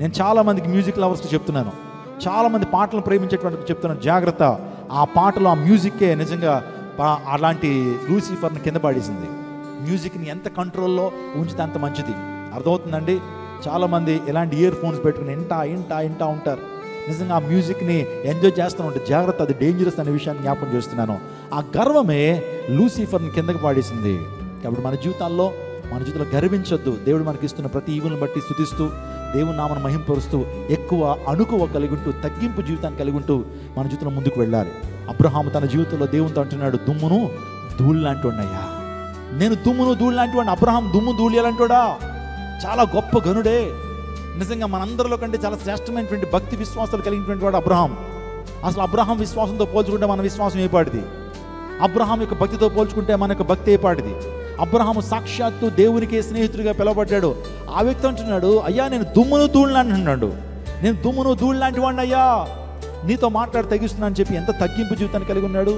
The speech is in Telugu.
నేను చాలామందికి మ్యూజిక్ లవర్స్కి చెప్తున్నాను, చాలామంది పాటలను ప్రేమించేటువంటి చెప్తున్నాను, జాగ్రత్త. ఆ పాటలు, ఆ మ్యూజిక్కే నిజంగా అలాంటి లూసిఫర్ని కింద పడేసింది. మ్యూజిక్ని ఎంత కంట్రోల్లో ఉంచితే అంత మంచిది. అర్థమవుతుందండి? చాలామంది ఇలాంటి ఇయర్ ఫోన్స్ పెట్టుకుని ఇంటా ఉంటారు. నిజంగా ఆ మ్యూజిక్ని ఎంజాయ్ చేస్తూ ఉంటే జాగ్రత్త, అది డేంజరస్ అనే విషయాన్ని జ్ఞాపకం చేస్తున్నాను. ఆ గర్వమే లూసిఫర్ని కిందకి పాడేసింది. కాబట్టి మన జీవితాల్లో గర్వించొద్దు. దేవుడు మనకి ఇస్తున్న ప్రతి ఈవులను బట్టి స్తుతిస్తూ, దేవుని నామను మహింపరుస్తూ, ఎక్కువ అణుకువ కలిగి ఉంటూ, తగ్గింపు జీవితాన్ని కలిగి ఉంటూ మన జీవితంలో ముందుకు వెళ్ళాలి. అబ్రహాము తన జీవితంలో దేవునితో అంటున్నాడు, దుమ్మును ధూళి లాంటి వాడినయ్యా, నేను దుమ్మును ధూళి లాంటి వాడిని. అబ్రహాం దుమ్ము ధూళి అలాంటివాడా? చాలా గొప్ప గనుడే. నిజంగా మనందరిలో కంటే చాలా శ్రేష్టమైనటువంటి భక్తి విశ్వాసాలు కలిగినటువంటి వాడు అబ్రహాం. అసలు అబ్రహాం విశ్వాసంతో పోల్చుకుంటే మన విశ్వాసం ఏపాటిది? అబ్రహాం యొక్క భక్తితో పోల్చుకుంటే మన యొక్క భక్తి ఏపాటిది? అబ్రహాము సాక్షాత్తు దేవునికి స్నేహితుడిగా పిలువబడ్డాడు. ఆ వ్యక్తి అంటున్నాడు, అయ్యా నేను దుమ్మును ధూళి లాంటి అన్నాడు. నేను దుమ్మును ధూళి లాంటి వాడిని అయ్యా, నీతో మాట్లాడి తగ్గిస్తున్నాను అని చెప్పి ఎంత తగ్గింపు జీవితాన్ని కలిగి ఉన్నాడు.